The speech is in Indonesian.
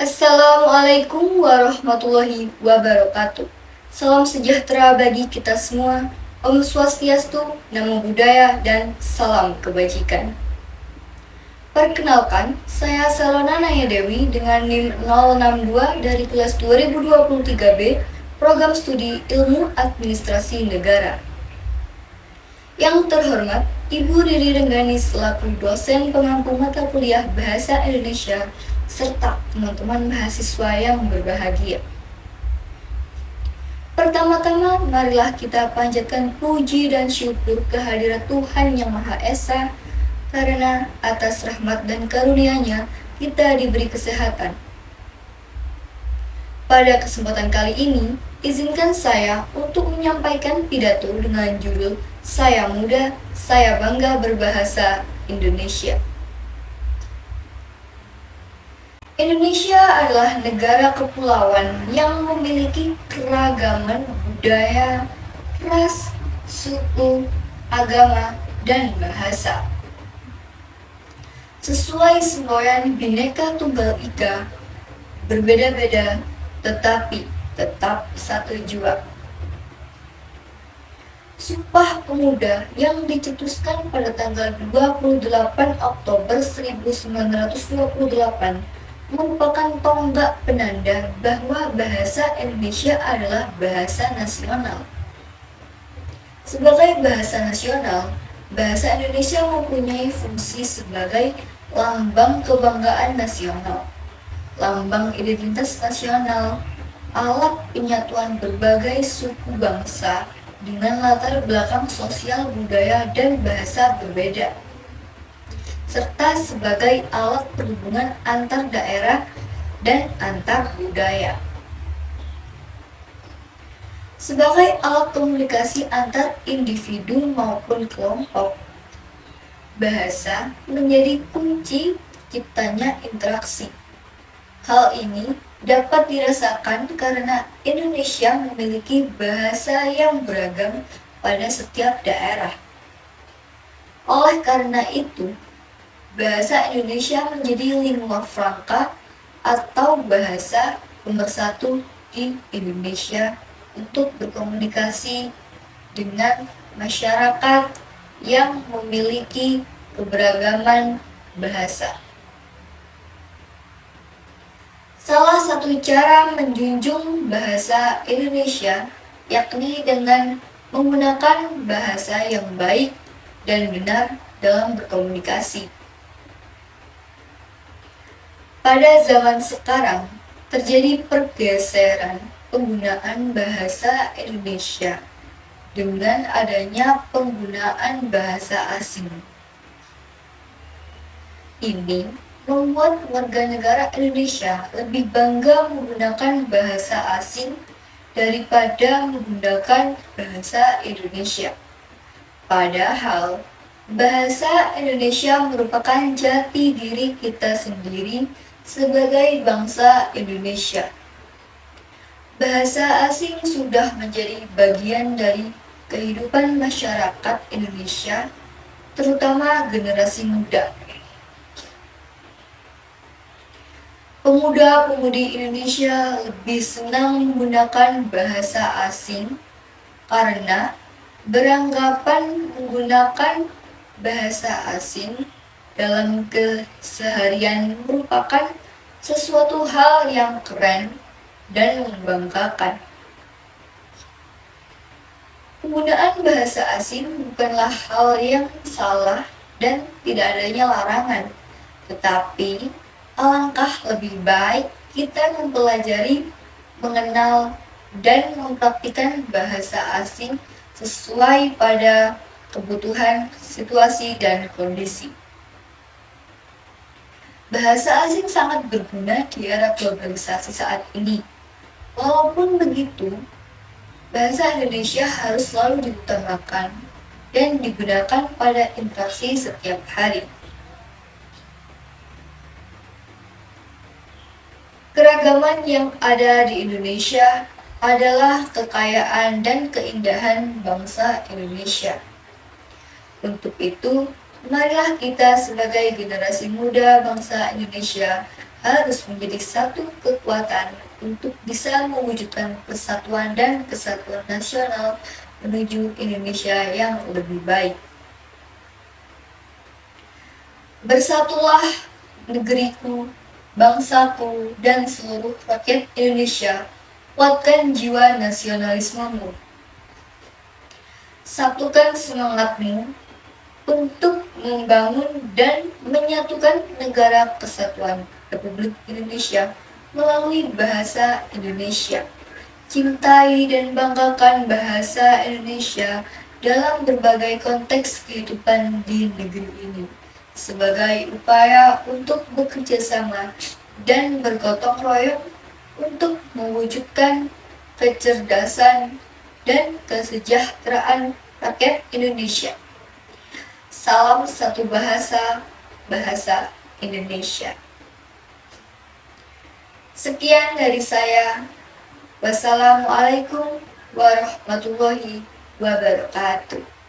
Assalamualaikum warahmatullahi wabarakatuh. Salam sejahtera bagi kita semua. Om Swastiastu, Namo Buddhaya, dan salam kebajikan. Perkenalkan, saya Salona Naya Dewi dengan NIM 062 dari kelas 2023B, Program Studi Ilmu Administrasi Negara. Yang terhormat, Ibu Riri Renggani selaku dosen pengampu mata kuliah Bahasa Indonesia serta teman-teman mahasiswa yang berbahagia. Pertama-tama, marilah kita panjatkan puji dan syukur kehadirat Tuhan Yang Maha Esa, karena atas rahmat dan karunia-Nya kita diberi kesehatan. Pada kesempatan kali ini, izinkan saya untuk menyampaikan pidato dengan judul Saya Muda, Saya Bangga Berbahasa Indonesia. Indonesia adalah negara kepulauan yang memiliki keragaman budaya, ras, suku, agama, dan bahasa. Sesuai semboyan Bhinneka Tunggal Ika, berbeda-beda tetapi tetap satu jua. Sumpah Pemuda yang dicetuskan pada tanggal 28 Oktober 1928 merupakan tonggak penanda bahwa bahasa Indonesia adalah bahasa nasional. Sebagai bahasa nasional, bahasa Indonesia mempunyai fungsi sebagai lambang kebanggaan nasional, lambang identitas nasional, alat penyatuan berbagai suku bangsa dengan latar belakang sosial, budaya, dan bahasa berbeda, serta sebagai alat perhubungan antar daerah dan antar budaya. Sebagai alat komunikasi antar individu maupun kelompok, bahasa menjadi kunci terciptanya interaksi. Hal ini dapat dirasakan karena Indonesia memiliki bahasa yang beragam pada setiap daerah. Oleh karena itu, bahasa Indonesia menjadi lingua franca atau bahasa pemersatu di Indonesia untuk berkomunikasi dengan masyarakat yang memiliki keberagaman bahasa. Salah satu cara menjunjung bahasa Indonesia yakni dengan menggunakan bahasa yang baik dan benar dalam berkomunikasi. Pada zaman sekarang, terjadi pergeseran penggunaan bahasa Indonesia dengan adanya penggunaan bahasa asing. Ini membuat warga negara Indonesia lebih bangga menggunakan bahasa asing daripada menggunakan bahasa Indonesia. Padahal, bahasa Indonesia merupakan jati diri kita sendiri sebagai bangsa Indonesia. Bahasa asing sudah menjadi bagian dari kehidupan masyarakat Indonesia, terutama generasi muda. Pemuda-pemudi Indonesia lebih senang menggunakan bahasa asing karena beranggapan menggunakan bahasa asing dalam keseharian merupakan sesuatu hal yang keren dan membanggakan. Penggunaan bahasa asing bukanlah hal yang salah dan tidak adanya larangan, tetapi alangkah lebih baik kita mempelajari, mengenal, dan mempraktikkan bahasa asing sesuai pada kebutuhan, situasi, dan kondisi. Bahasa asing sangat berguna di era globalisasi saat ini. Walaupun begitu, bahasa Indonesia harus selalu diutamakan dan digunakan pada interaksi setiap hari. Keragaman yang ada di Indonesia adalah kekayaan dan keindahan bangsa Indonesia. Untuk itu, marilah kita sebagai generasi muda bangsa Indonesia harus menjadi satu kekuatan untuk bisa mewujudkan persatuan dan kesatuan nasional menuju Indonesia yang lebih baik. Bersatulah negeriku, bangsaku, dan seluruh rakyat Indonesia, kuatkan jiwa nasionalismemu. Satukan semangatmu untuk membangun dan menyatukan negara kesatuan Republik Indonesia melalui bahasa Indonesia. Cintai dan banggakan bahasa Indonesia dalam berbagai konteks kehidupan di negeri ini sebagai upaya untuk bekerja sama dan bergotong royong untuk mewujudkan kecerdasan dan kesejahteraan rakyat Indonesia. Salam satu bahasa, bahasa Indonesia. Sekian dari saya. Wassalamualaikum warahmatullahi wabarakatuh.